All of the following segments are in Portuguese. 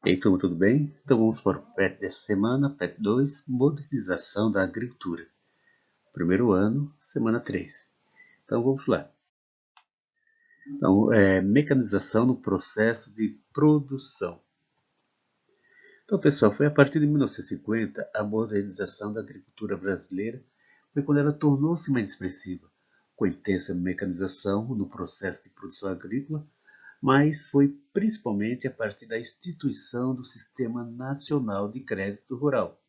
E aí, turma, tudo bem? Então vamos para o PET dessa semana, PET 2, Modernização da Agricultura. Primeiro ano, semana 3. Então vamos lá. Então, mecanização no processo de produção. Então, pessoal, foi a partir de 1950 a modernização da agricultura brasileira, foi quando ela tornou-se mais expressiva, com intensa mecanização no processo de produção agrícola, mas foi principalmente a partir da instituição do Sistema Nacional de Crédito Rural,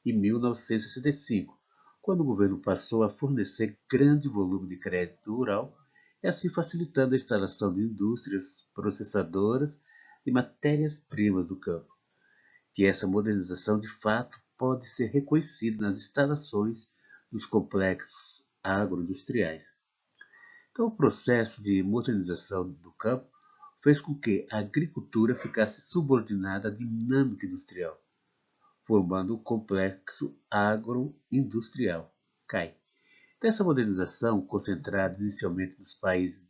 em 1965, quando o governo passou a fornecer grande volume de crédito rural e assim facilitando a instalação de indústrias processadoras de matérias-primas do campo, que essa modernização de fato pode ser reconhecida nas instalações dos complexos agroindustriais. Então, o processo de modernização do campo fez com que a agricultura ficasse subordinada à dinâmica industrial, formando o complexo agroindustrial, CAI. Dessa modernização, concentrada inicialmente nos países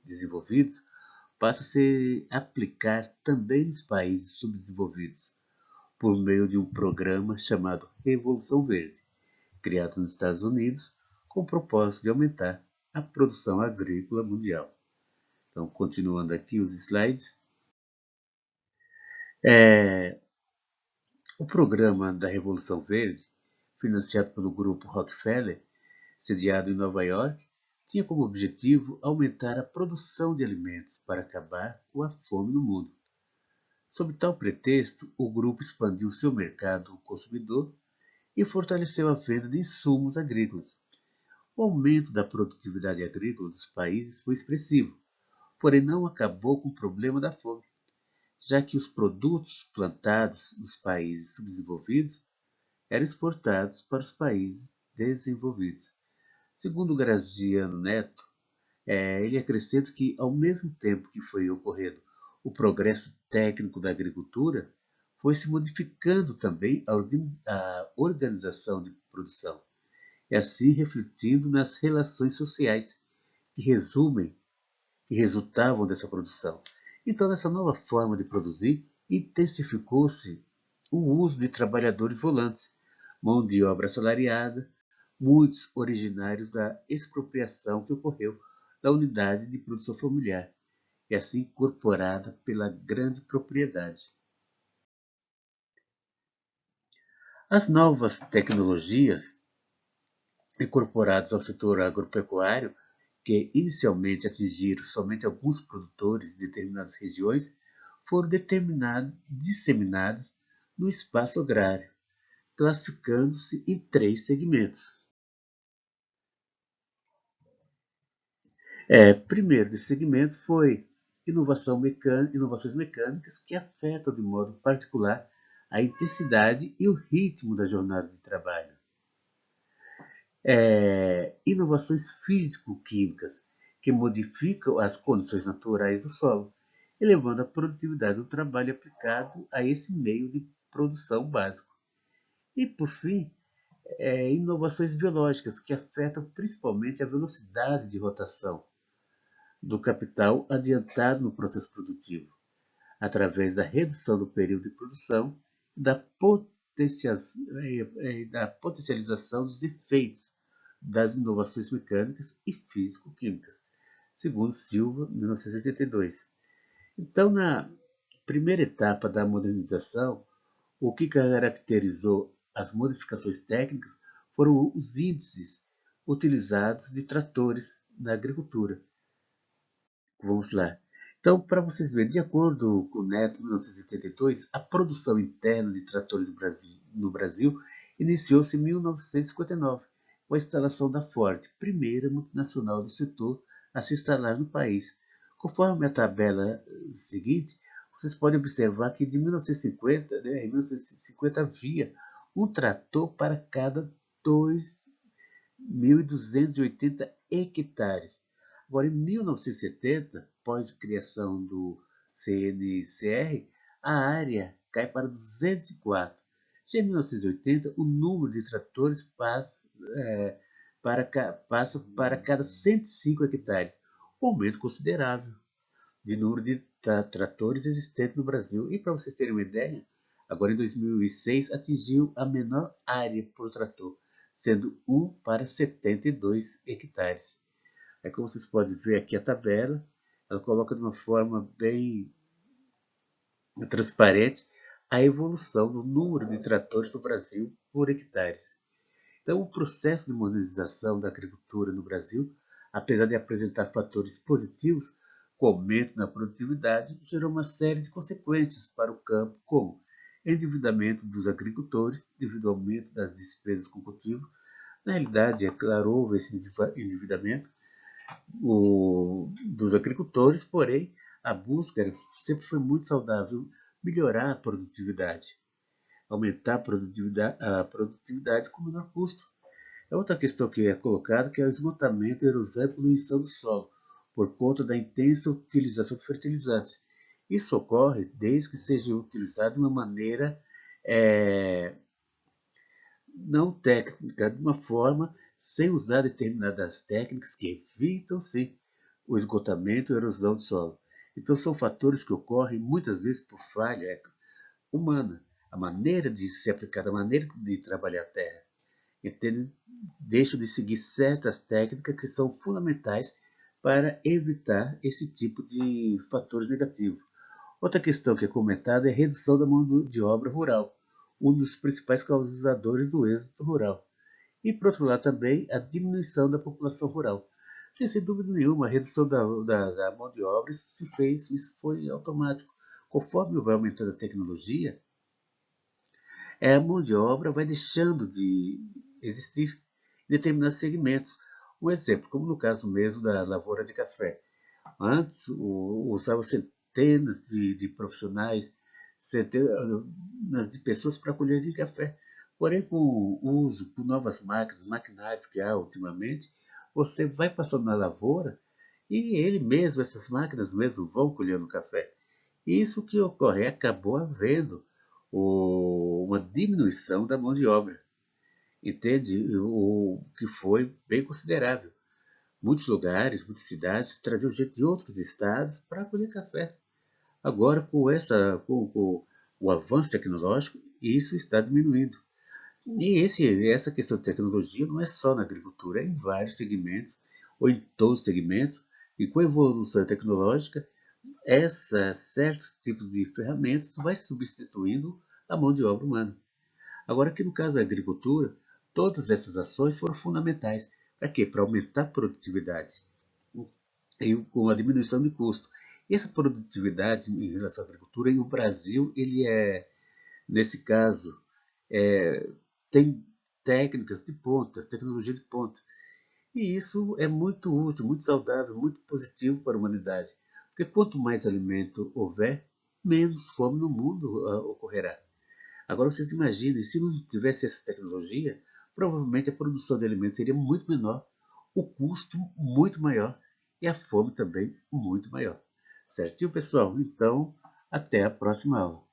desenvolvidos, passa a se aplicar também nos países subdesenvolvidos, por meio de um programa chamado Revolução Verde, criado nos Estados Unidos com o propósito de aumentar a produção agrícola mundial. Então, continuando aqui os slides. O programa da Revolução Verde, financiado pelo grupo Rockefeller, sediado em Nova York, tinha como objetivo aumentar a produção de alimentos para acabar com a fome no mundo. Sob tal pretexto, o grupo expandiu seu mercado consumidor e fortaleceu a venda de insumos agrícolas. O aumento da produtividade agrícola dos países foi expressivo, porém não acabou com o problema da fome, já que os produtos plantados nos países subdesenvolvidos eram exportados para os países desenvolvidos. Segundo Graziano Neto, ele acrescenta que, ao mesmo tempo que foi ocorrendo o progresso técnico da agricultura, foi se modificando também a organização de produção, e assim refletindo nas relações sociais que que resultavam dessa produção. Então, nessa nova forma de produzir, intensificou-se o uso de trabalhadores volantes, mão de obra assalariada, muitos originários da expropriação que ocorreu da unidade de produção familiar, e assim incorporada pela grande propriedade. As novas tecnologias incorporadas ao setor agropecuário, que inicialmente atingiram somente alguns produtores de determinadas regiões, foram disseminadas no espaço agrário, classificando-se em três segmentos. Primeiro desses segmentos foi inovações mecânicas que afetam de modo particular a intensidade e o ritmo da jornada de trabalho. Inovações físico-químicas que modificam as condições naturais do solo, elevando a produtividade do trabalho aplicado a esse meio de produção básico. E, por fim, inovações biológicas que afetam principalmente a velocidade de rotação do capital adiantado no processo produtivo, através da redução do período de produção e da potencialização dos efeitos das inovações mecânicas e físico-químicas, segundo Silva, 1982. Então, na primeira etapa da modernização, o que caracterizou as modificações técnicas foram os índices utilizados de tratores na agricultura. Vamos lá. Então, para vocês verem, de acordo com o Neto, 1982, a produção interna de tratores no Brasil iniciou-se em 1959, com a instalação da Ford, primeira multinacional do setor a se instalar no país. Conforme a tabela seguinte, vocês podem observar que de 1950, em 1950 havia um trator para cada 2.280 hectares. Agora, em 1970, após a criação do CNCR, a área cai para 204. Já em 1980, o número de tratores passa para cada 105 hectares, um aumento considerável. de número de tratores existentes no Brasil. E para vocês terem uma ideia, agora em 2006 atingiu a menor área por trator, sendo 1 para 72 hectares. Aí, como vocês podem ver aqui a tabela, ela coloca de uma forma bem transparente a evolução do número de tratores no Brasil por hectares. Então, o processo de modernização da agricultura no Brasil, apesar de apresentar fatores positivos, com aumento na produtividade, gerou uma série de consequências para o campo, como endividamento dos agricultores devido ao aumento das despesas com cultivo. Na realidade, é claro, houve esse endividamento dos agricultores, porém, a busca sempre foi muito saudável, melhorar a produtividade, aumentar a produtividade com menor custo. A outra questão que é colocada que é o esgotamento, erosão e poluição do solo, por conta da intensa utilização de fertilizantes. Isso ocorre desde que seja utilizado de uma maneira não técnica, de uma forma sem usar determinadas técnicas que evitam sim o esgotamento e a erosão do solo. Então são fatores que ocorrem muitas vezes por falha humana, a maneira de se aplicar, a maneira de trabalhar a terra. Então, deixam de seguir certas técnicas que são fundamentais para evitar esse tipo de fatores negativos. Outra questão que é comentada é a redução da mão de obra rural, um dos principais causadores do êxodo rural. E, por outro lado, também a diminuição da população rural. Sem dúvida nenhuma, a redução da mão de obra isso foi automático. Conforme vai aumentando a tecnologia, a mão de obra vai deixando de existir em determinados segmentos. Um exemplo, como no caso mesmo da lavoura de café. Antes, usava centenas de profissionais, centenas de pessoas para colher de café. Porém, com o uso por novas máquinas, maquinários que há ultimamente, você vai passando na lavoura e ele mesmo, essas máquinas mesmo vão colhendo café. Isso que ocorre, acabou havendo uma diminuição da mão de obra, entende? O que foi bem considerável. Muitos lugares, muitas cidades traziam gente de outros estados para colher café. Agora, com o avanço tecnológico, isso está diminuindo. E essa questão de tecnologia não é só na agricultura, é em vários segmentos, ou em todos os segmentos, e com a evolução tecnológica, certos tipos de ferramentas vai substituindo a mão de obra humana. Agora, aqui no caso da agricultura, todas essas ações foram fundamentais. Para quê? Para aumentar a produtividade e com a diminuição de custo. E essa produtividade em relação à agricultura, e o Brasil, ele nesse caso, tem técnicas de ponta, tecnologia de ponta. E isso é muito útil, muito saudável, muito positivo para a humanidade. Porque quanto mais alimento houver, menos fome no mundo ocorrerá. Agora vocês imaginem, se não tivesse essa tecnologia, provavelmente a produção de alimentos seria muito menor, o custo muito maior e a fome também muito maior. Certinho, pessoal? Então, até a próxima aula.